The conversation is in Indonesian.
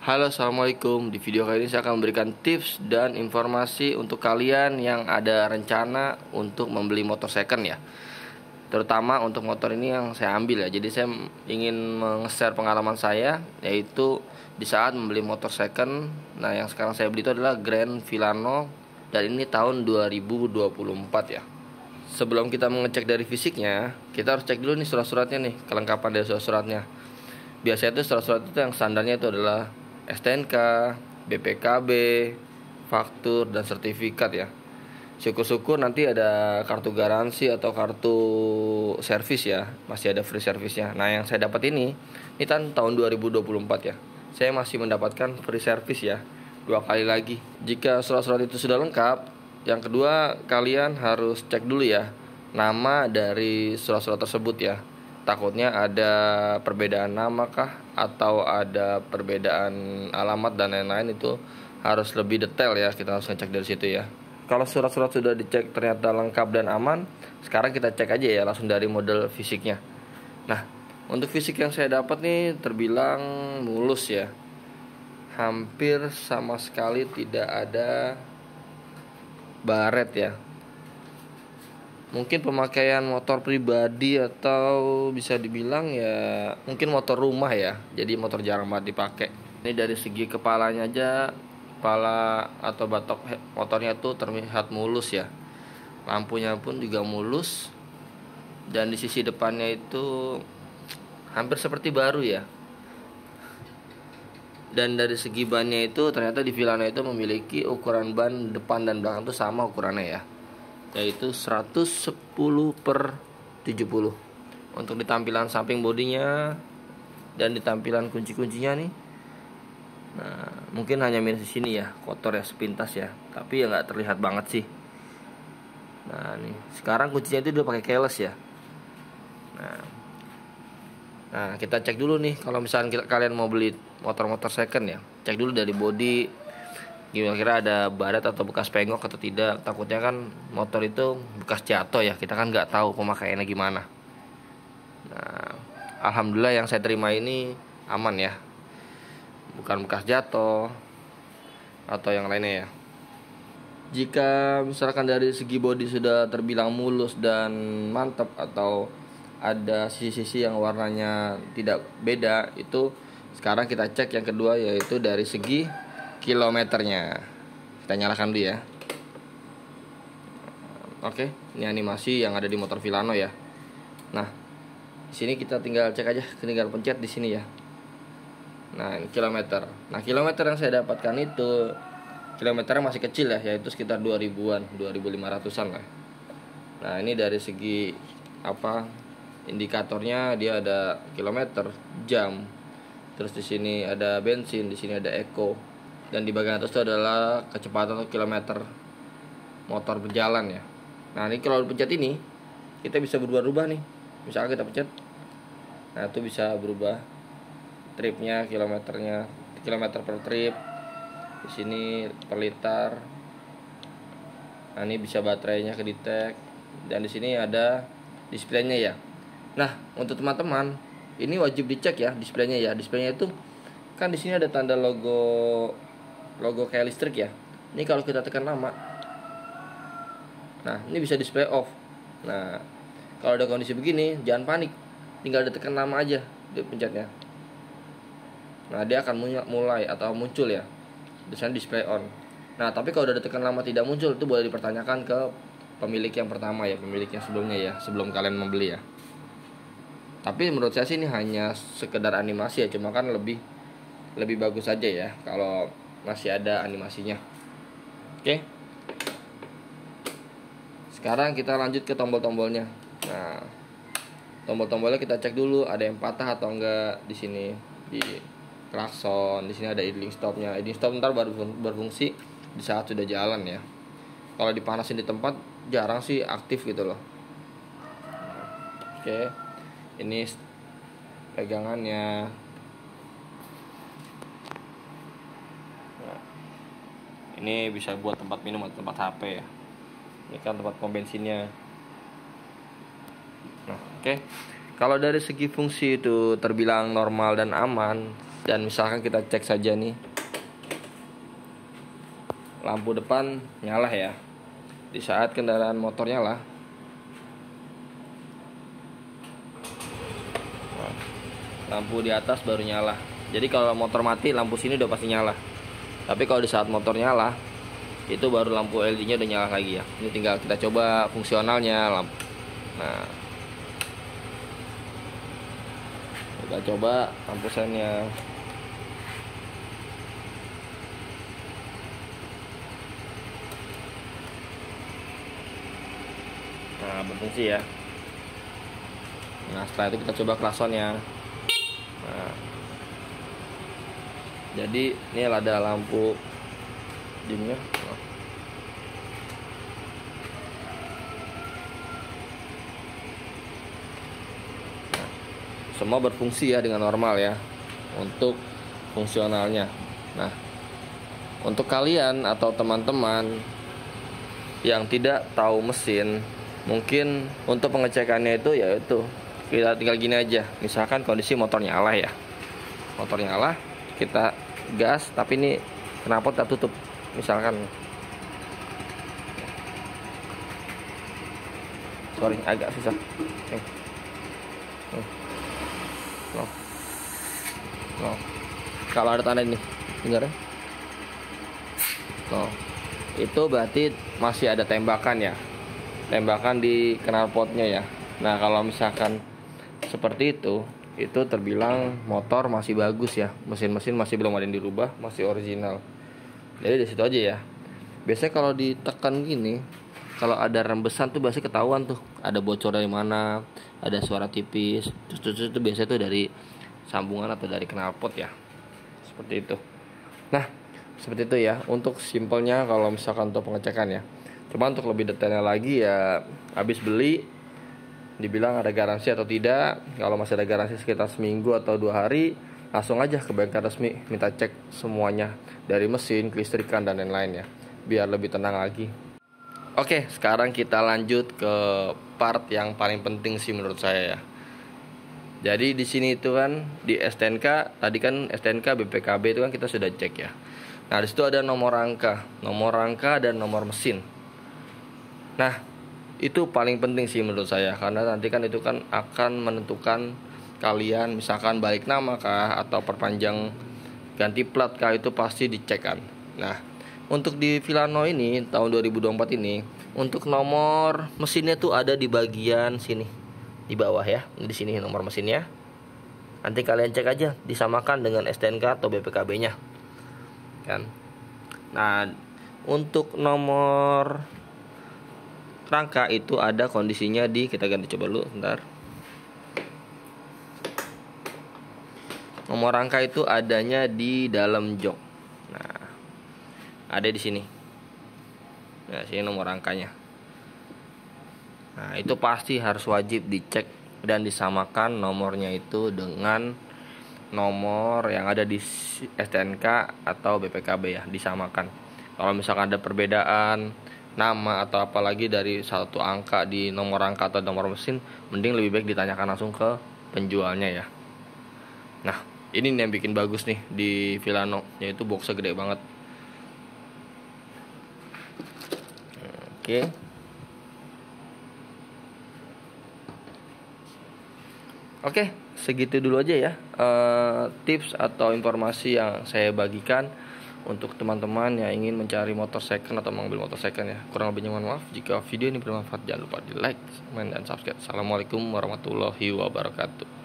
Halo, assalamualaikum. Di video kali ini saya akan memberikan tips dan informasi untuk kalian yang ada rencana untuk membeli motor second ya. Terutama untuk motor ini yang saya ambil ya. Jadi saya ingin meng-share pengalaman saya, yaitu di saat membeli motor second. Nah, yang sekarang saya beli itu adalah Grand Vilano, dan ini tahun 2024 ya. Sebelum kita mengecek dari fisiknya, kita harus cek dulu nih surat-suratnya nih, kelengkapan dari surat-suratnya. Biasanya itu surat-surat itu yang standarnya itu adalah STNK, BPKB, faktur, dan sertifikat ya. Syukur-syukur nanti ada kartu garansi atau kartu servis ya, masih ada free servisnya. Nah, yang saya dapat ini kan tahun 2024 ya. Saya masih mendapatkan free service ya, 2 kali lagi. Jika surat-surat itu sudah lengkap, yang kedua kalian harus cek dulu ya nama dari surat-surat tersebut ya. Takutnya ada perbedaan nama kah, atau ada perbedaan alamat dan lain-lain, itu harus lebih detail ya, kita harus ngecek dari situ ya. Kalau surat-surat sudah dicek ternyata lengkap dan aman, sekarang kita cek aja ya langsung dari model fisiknya. Nah, untuk fisik yang saya dapat nih terbilang mulus ya. Hampir sama sekali tidak ada baret ya. Mungkin pemakaian motor pribadi atau bisa dibilang ya mungkin motor rumah ya. Jadi motor jarang banget dipakai. Ini dari segi kepalanya aja, kepala atau batok motornya tuh terlihat mulus ya. Lampunya pun juga mulus. Dan di sisi depannya itu hampir seperti baru ya. Dan dari segi bannya itu ternyata di Vilano itu memiliki ukuran ban depan dan belakang tuh sama ukurannya ya, yaitu 110/70. Untuk di tampilan samping bodinya dan di tampilan kunci-kuncinya nih, nah mungkin hanya minus di sini ya, kotor ya sepintas ya, tapi ya nggak terlihat banget sih. Nah nih sekarang kuncinya itu udah pakai keyless ya. Nah kita cek dulu nih, kalau misalnya kalian mau beli motor-motor second ya, cek dulu dari bodi, kira-kira ada baret atau bekas pengok atau tidak. Takutnya kan motor itu bekas jatuh ya, kita kan nggak tahu pemakaiannya gimana. Nah, alhamdulillah yang saya terima ini aman ya, bukan bekas jatuh atau yang lainnya ya. Jika misalkan dari segi bodi sudah terbilang mulus dan mantap, atau ada sisi-sisi yang warnanya tidak beda, itu sekarang kita cek yang kedua, yaitu dari segi kilometernya. Kita nyalakan dulu ya. Oke, ini animasi yang ada di motor Vilano ya. Nah, di sini kita tinggal cek aja, tinggal pencet di sini ya. Nah, ini kilometer. Nah, kilometer yang saya dapatkan itu kilometernya masih kecil ya, yaitu sekitar 2000-an, 2500-an lah. Nah, ini dari segi indikatornya, dia ada kilometer, jam. Terus di sini ada bensin, di sini ada eco. Dan di bagian atas itu adalah kecepatan atau kilometer motor berjalan ya. Nah, ini kalau dipencet ini, kita bisa berubah-ubah nih. Misalkan kita pencet, nah itu bisa berubah tripnya, kilometernya, kilometer per trip. Di sini per liter. Nah, ini bisa baterainya kedetek. Dan di sini ada displaynya ya. Nah, untuk teman-teman, ini wajib dicek ya displaynya ya. Displaynya itu kan di sini ada tanda logo kayak listrik ya. Ini kalau kita tekan lama, nah ini bisa display off. Nah, kalau ada kondisi begini jangan panik, tinggal ditekan lama aja di pencetnya. Nah, dia akan mulai atau muncul ya, di sana display on. Nah, tapi kalau udah ditekan lama tidak muncul, itu boleh dipertanyakan ke pemilik yang pertama ya, pemilik yang sebelumnya ya, sebelum kalian membeli ya. Tapi menurut saya sih ini hanya sekedar animasi ya, cuma kan lebih bagus aja ya kalau masih ada animasinya. Oke. Sekarang kita lanjut ke tombol-tombolnya. Nah, tombol-tombolnya kita cek dulu ada yang patah atau enggak. Di sini di klakson, di sini ada idling stopnya. Idling stop ntar baru berfungsi di saat sudah jalan ya. Kalau dipanasin di tempat jarang sih aktif gitu loh. Oke. Ini pegangannya. Nah, ini bisa buat tempat minum atau tempat HP ya. Ini kan tempat pom bensinnya. Nah, oke. Kalau dari segi fungsi itu terbilang normal dan aman, Dan misalkan kita cek saja nih, lampu depan nyala ya. Di saat kendaraan motor nyala, lampu di atas baru nyala. Jadi kalau motor mati, lampu sini udah pasti nyala. Tapi kalau di saat motor nyala, itu baru lampu LED-nya udah nyala lagi ya. Ini tinggal kita coba fungsionalnya lampu. Nah, kita coba lampu sennya. Nah, berfungsi ya. Nah, setelah itu kita coba klaksonnya. Nah, jadi ini ada lampu dimnya. Nah, semua berfungsi ya dengan normal ya untuk fungsionalnya. Nah, untuk kalian atau teman-teman yang tidak tahu mesin, mungkin untuk pengecekannya itu yaitu kita tinggal gini aja. Misalkan kondisi motor nyala ya, motor nyala, kita gas tapi ini knalpot tak tutup misalkan. Sorry, agak susah. No. Kalau ada tanda ini, dengar ya? No. Itu berarti masih ada tembakan ya, tembakan di knalpotnya ya. Nah, kalau misalkan seperti itu terbilang motor masih bagus ya, mesin-mesin masih belum ada yang dirubah, masih original. Jadi dari situ aja ya. Biasanya kalau ditekan gini, kalau ada rembesan tuh biasanya ketahuan tuh ada bocor dari mana, ada suara tipis. Terus itu biasanya tuh dari sambungan atau dari knalpot ya, seperti itu. Nah, seperti itu ya untuk simpelnya kalau misalkan untuk pengecekan ya. Cuma untuk lebih detailnya lagi ya, habis beli dibilang ada garansi atau tidak. Kalau masih ada garansi sekitar seminggu atau 2 hari, langsung aja ke bengkel resmi, minta cek semuanya dari mesin, kelistrikan dan lain-lain ya, biar lebih tenang lagi. Oke, sekarang kita lanjut ke part yang paling penting sih menurut saya ya. Jadi di sini itu kan di STNK, tadi kan STNK BPKB itu kan kita sudah cek ya. Nah, di situ ada nomor rangka dan nomor mesin. Nah, itu paling penting sih menurut saya, karena nanti kan itu kan akan menentukan kalian misalkan balik nama kah atau perpanjang ganti plat kah, itu pasti dicek kan. Nah, untuk di Vilano ini tahun 2024 ini, untuk nomor mesinnya tuh ada di bagian sini di bawah ya. Di sini nomor mesinnya. Nanti kalian cek aja, disamakan dengan STNK atau BPKB-nya kan. Nah, untuk nomor rangka itu ada kondisinya di, kita ganti coba dulu bentar. Nomor rangka itu adanya di dalam jok. Nah, ada di sini. Nah, sini nomor rangkanya. Nah, itu pasti harus wajib dicek dan disamakan nomornya itu dengan nomor yang ada di STNK atau BPKB ya, disamakan. Kalau misalkan ada perbedaan nama atau apalagi dari satu angka di nomor rangka atau nomor mesin, mending lebih baik ditanyakan langsung ke penjualnya ya. Nah, ini nih yang bikin bagus nih di Vilano, yaitu boxnya gede banget. Oke. Oke, segitu dulu aja ya tips atau informasi yang saya bagikan untuk teman-teman yang ingin mencari motor second atau mengambil motor second ya. Kurang lebihnya mohon maaf. Jika video ini bermanfaat, jangan lupa di like, komen, dan subscribe. Assalamualaikum warahmatullahi wabarakatuh.